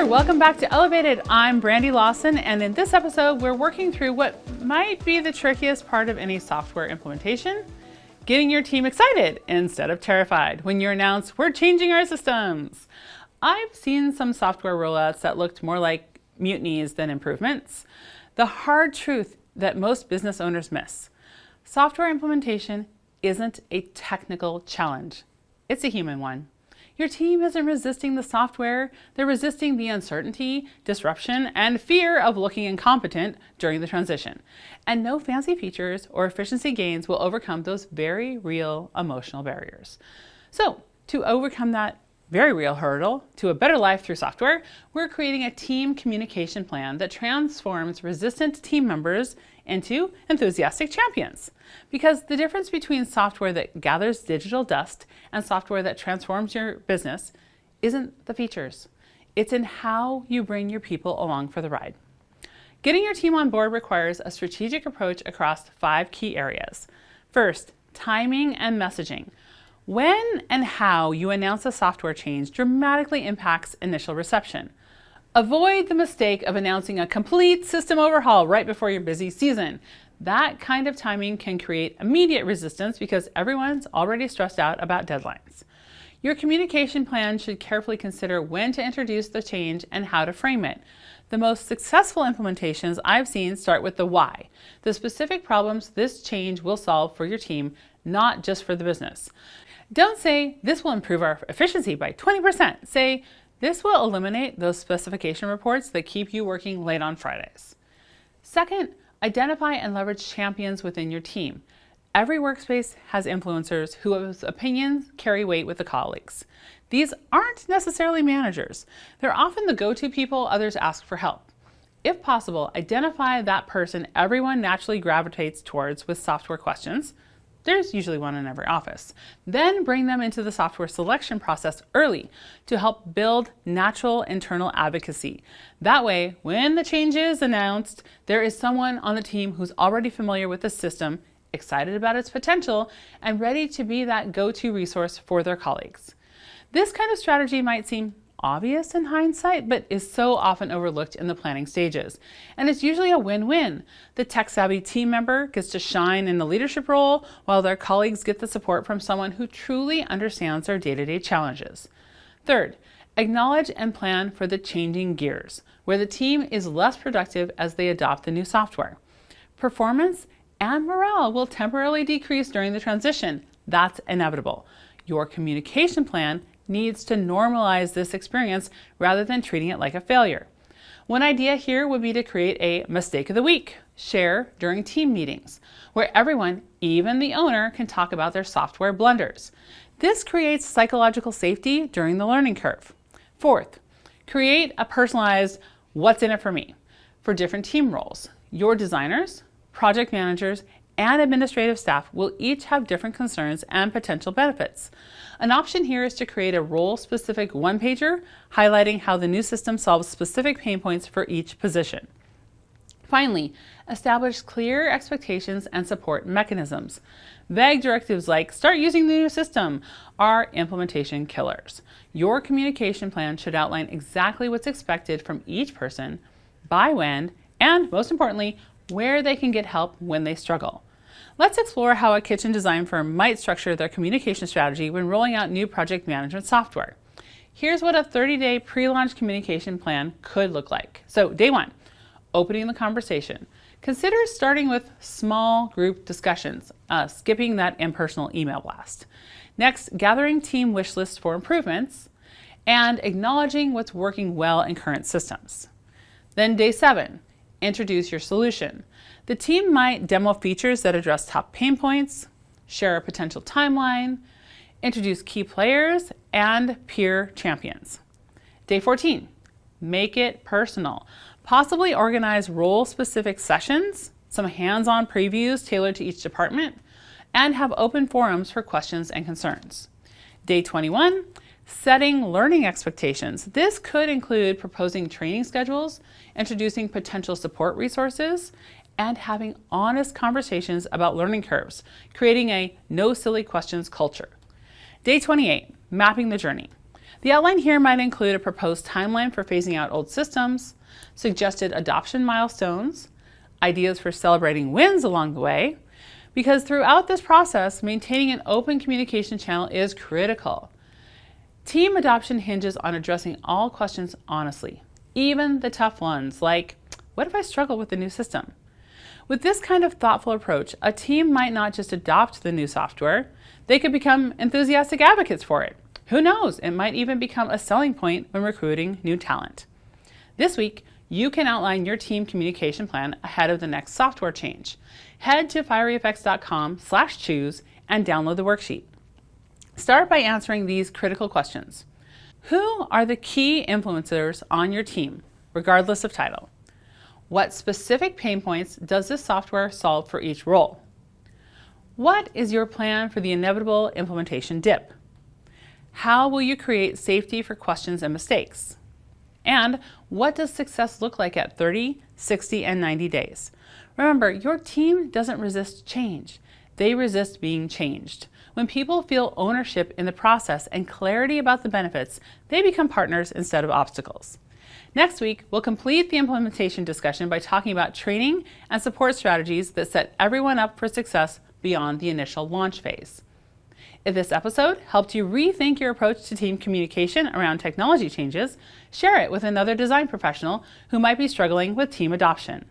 welcome back to Elevated. I'm Brandy Lawson, and in this episode, we're working through what might be the trickiest part of any software implementation: getting your team excited instead of terrified when you announce we're changing our systems. I've seen some software rollouts that looked more like mutinies than improvements. The hard truth that most business owners miss: software implementation isn't a technical challenge. It's a human one. Your team isn't resisting the software, they're resisting the uncertainty, disruption, and fear of looking incompetent during the transition. And no fancy features or efficiency gains will overcome those very real emotional barriers. So, to overcome that very real hurdle to a better life through software, we're creating a team communication plan that transforms resistant team members into enthusiastic champions. Because the difference between software that gathers digital dust and software that transforms your business isn't the features. It's in how you bring your people along for the ride. Getting your team on board requires a strategic approach across 5 key areas. First, timing and messaging. When and how you announce a software change dramatically impacts initial reception. Avoid the mistake of announcing a complete system overhaul right before your busy season. That kind of timing can create immediate resistance because everyone's already stressed out about deadlines. Your communication plan should carefully consider when to introduce the change and how to frame it. The most successful implementations I've seen start with the why, the specific problems this change will solve for your team, not just for the business. Don't say, this will improve our efficiency by 20%. Say, this will eliminate those specification reports that keep you working late on Fridays. Second, identify and leverage champions within your team. Every workspace has influencers whose opinions carry weight with the colleagues. These aren't necessarily managers. They're often the go-to people others ask for help. If possible, identify that person everyone naturally gravitates towards with software questions. There's usually one in every office. Then bring them into the software selection process early to help build natural internal advocacy. That way, when the change is announced, there is someone on the team who's already familiar with the system, excited about its potential, and ready to be that go-to resource for their colleagues. This kind of strategy might seem obvious in hindsight, but is so often overlooked in the planning stages. And it's usually a win-win. The tech-savvy team member gets to shine in the leadership role, while their colleagues get the support from someone who truly understands their day-to-day challenges. Third, acknowledge and plan for the changing gears, where the team is less productive as they adopt the new software. Performance and morale will temporarily decrease during the transition. That's inevitable. Your communication plan needs to normalize this experience rather than treating it like a failure. One idea here would be to create a mistake of the week share during team meetings, where everyone, even the owner, can talk about their software blunders. This creates psychological safety during the learning curve. Fourth, create a personalized what's in it for me for different team roles. Your designers, project managers, and administrative staff will each have different concerns and potential benefits. An option here is to create a role-specific one-pager highlighting how the new system solves specific pain points for each position. Finally, establish clear expectations and support mechanisms. Vague directives like "start using the new system" are implementation killers. Your communication plan should outline exactly what's expected from each person, by when, and most importantly, where they can get help when they struggle. Let's explore how a kitchen design firm might structure their communication strategy when rolling out new project management software. Here's what a 30-day pre-launch communication plan could look like. So, day 1, opening the conversation. Consider starting with small group discussions, skipping that impersonal email blast. Next, gathering team wish lists for improvements and acknowledging what's working well in current systems. Then day 7, introduce your solution. The team might demo features that address top pain points, share a potential timeline, introduce key players, and peer champions. Day 14, make it personal. Possibly organize role-specific sessions, some hands-on previews tailored to each department, and have open forums for questions and concerns. Day 21, setting learning expectations. This could include proposing training schedules, introducing potential support resources, and having honest conversations about learning curves, creating a no silly questions culture. Day 28, mapping the journey. The The outline here might include a proposed timeline for phasing out old systems, suggested adoption milestones, ideas for celebrating wins along the way, because throughout this process, maintaining an open communication channel is critical. Team adoption hinges on addressing all questions honestly, even the tough ones like, what if I struggle with the new system? With this kind of thoughtful approach, a team might not just adopt the new software, they could become enthusiastic advocates for it. Who knows, it might even become a selling point when recruiting new talent. This week, you can outline your team communication plan ahead of the next software change. Head to fieryfx.com/choose and download the worksheet. Start by answering these critical questions. Who are the key influencers on your team, regardless of title? What specific pain points does this software solve for each role? What is your plan for the inevitable implementation dip? How will you create safety for questions and mistakes? And what does success look like at 30, 60, and 90 days? Remember, your team doesn't resist change. They resist being changed. When people feel ownership in the process and clarity about the benefits, they become partners instead of obstacles. Next week, we'll complete the implementation discussion by talking about training and support strategies that set everyone up for success beyond the initial launch phase. If this episode helped you rethink your approach to team communication around technology changes, share it with another design professional who might be struggling with team adoption.